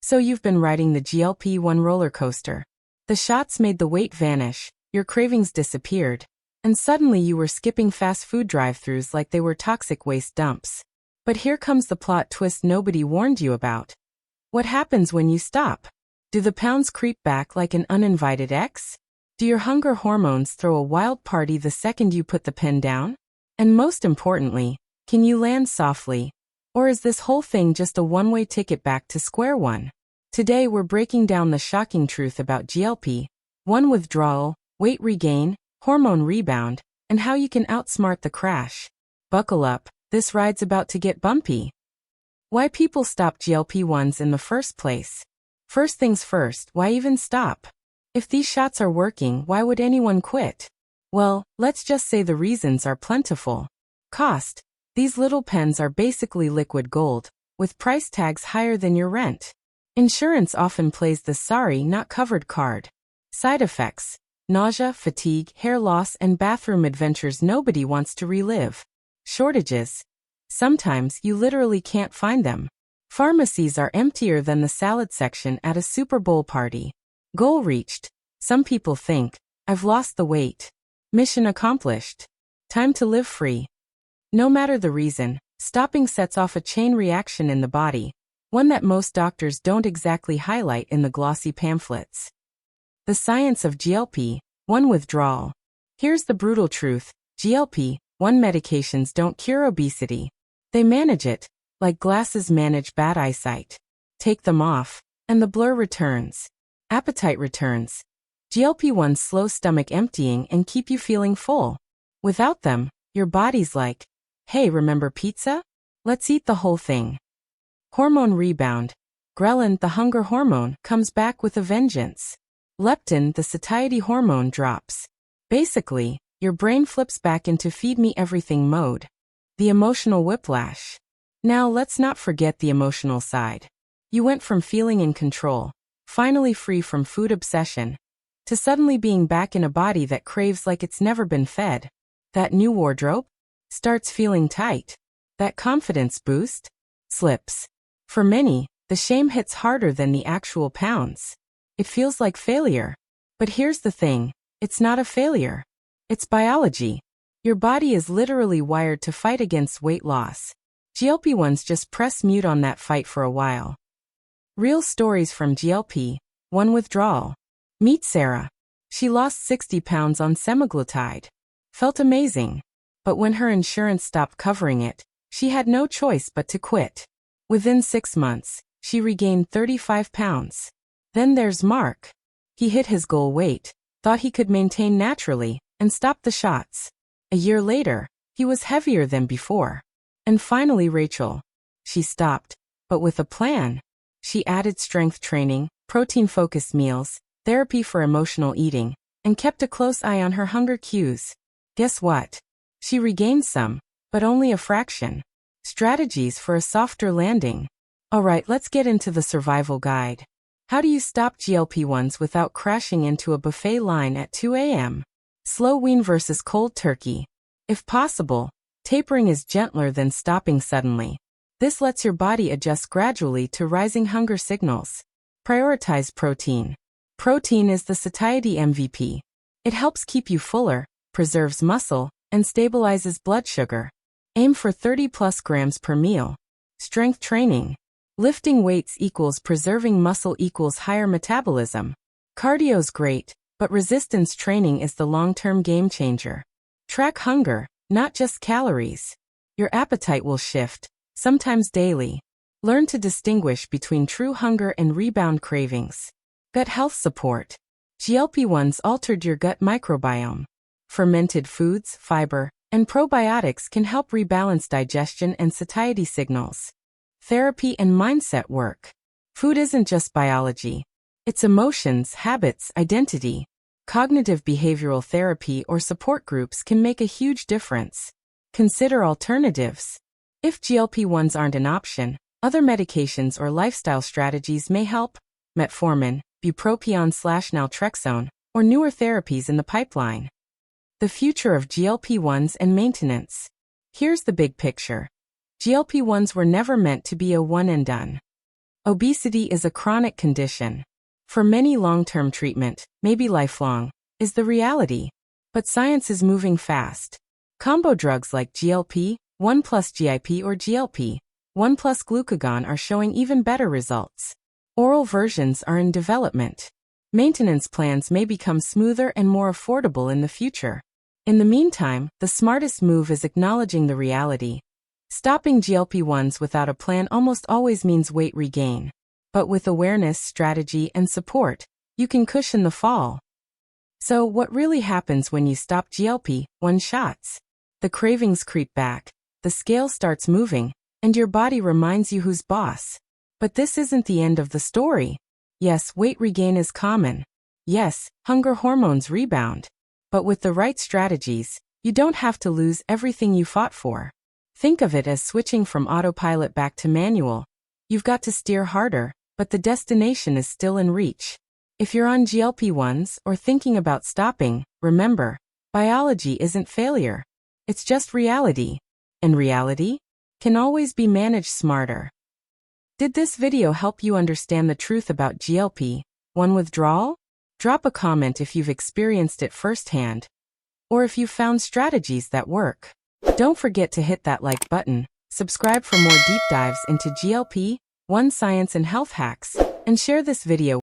So you've been riding the GLP-1 roller coaster. The shots made the weight vanish, your cravings disappeared, and suddenly you were skipping fast food drive-thrus like they were toxic waste dumps. But here comes the plot twist nobody warned you about. What happens when you stop? Do the pounds creep back like an uninvited ex? Do your hunger hormones throw a wild party the second you put the pen down? And most importantly, can you land softly? Or is this whole thing just a one-way ticket back to square one? Today we're breaking down the shocking truth about GLP-1 withdrawal, weight regain, hormone rebound, and how you can outsmart the crash. Buckle up, this ride's about to get bumpy. Why people stop GLP-1s in the first place? First things first, why even stop? If these shots are working, why would anyone quit? Well, let's just say the reasons are plentiful. Cost. These little pens are basically liquid gold, with price tags higher than your rent. Insurance often plays the sorry not covered card. Side effects. Nausea, fatigue, hair loss, and bathroom adventures nobody wants to relive. Shortages. Sometimes you literally can't find them. Pharmacies are emptier than the salad section at a Super Bowl party. Goal reached. Some people think, I've lost the weight. Mission accomplished. Time to live free. No matter the reason, stopping sets off a chain reaction in the body, one that most doctors don't exactly highlight in the glossy pamphlets. The science of GLP-1 withdrawal. Here's the brutal truth. GLP-1 medications don't cure obesity. They manage it, like glasses manage bad eyesight. Take them off, and the blur returns. Appetite returns. GLP-1s slow stomach emptying and keep you feeling full. Without them, your body's like, hey, remember pizza? Let's eat the whole thing. Hormone rebound. Ghrelin, the hunger hormone, comes back with a vengeance. Leptin, the satiety hormone, drops. Basically, your brain flips back into feed me everything mode. The emotional whiplash. Now let's not forget the emotional side. You went from feeling in control, finally free from food obsession, to suddenly being back in a body that craves like it's never been fed. That new wardrobe starts feeling tight. That confidence boost slips. For many, the shame hits harder than the actual pounds. It feels like failure. But here's the thing, it's not a failure. It's biology. Your body is literally wired to fight against weight loss. GLP-1s just press mute on that fight for a while. Real stories from GLP-1 withdrawal. Meet Sarah. She lost 60 pounds on semaglutide. Felt amazing. But when her insurance stopped covering it, she had no choice but to quit. Within 6 months, she regained 35 pounds. Then there's Mark. He hit his goal weight, thought he could maintain naturally, and stopped the shots. A year later, he was heavier than before. And finally Rachel. She stopped, but with a plan. She added strength training, protein-focused meals, therapy for emotional eating, and kept a close eye on her hunger cues. Guess what? She regained some, but only a fraction. Strategies for a softer landing. Alright, let's get into the survival guide. How do you stop GLP-1s without crashing into a buffet line at 2 a.m.? Slow wean versus cold turkey. If possible, tapering is gentler than stopping suddenly. This lets your body adjust gradually to rising hunger signals. Prioritize protein. Protein is the satiety MVP. It helps keep you fuller, preserves muscle, and stabilizes blood sugar. Aim for 30+ grams per meal. Strength training. Lifting weights equals preserving muscle equals higher metabolism. Cardio's great, but resistance training is the long-term game changer. Track hunger, not just calories. Your appetite will shift, sometimes daily. Learn to distinguish between true hunger and rebound cravings. Gut health support. GLP-1s altered your gut microbiome. Fermented foods, fiber, and probiotics can help rebalance digestion and satiety signals. Therapy and mindset work. Food isn't just biology. It's emotions, habits, identity. Cognitive behavioral therapy or support groups can make a huge difference. Consider alternatives. If GLP-1s aren't an option, other medications or lifestyle strategies may help. Metformin, bupropion/naltrexone, or newer therapies in the pipeline. The future of GLP-1s and maintenance. Here's the big picture. GLP-1s were never meant to be a one and done. Obesity is a chronic condition. For many, long-term treatment, maybe lifelong, is the reality. But science is moving fast. Combo drugs like GLP-1 plus GIP or GLP-1 plus glucagon are showing even better results. Oral versions are in development. Maintenance plans may become smoother and more affordable in the future. In the meantime, the smartest move is acknowledging the reality. Stopping GLP-1s without a plan almost always means weight regain. But with awareness, strategy, and support, you can cushion the fall. So, what really happens when you stop GLP-1 shots? The cravings creep back, the scale starts moving, and your body reminds you who's boss. But this isn't the end of the story. Yes, weight regain is common. Yes, hunger hormones rebound. But with the right strategies, you don't have to lose everything you fought for. Think of it as switching from autopilot back to manual. You've got to steer harder, but the destination is still in reach. If you're on GLP-1s or thinking about stopping, remember, biology isn't failure. It's just reality. And reality can always be managed smarter. Did this video help you understand the truth about GLP-1 withdrawal? Drop a comment if you've experienced it firsthand, or if you've found strategies that work. Don't forget to hit that like button, subscribe for more deep dives into GLP-1 science and health hacks, and share this video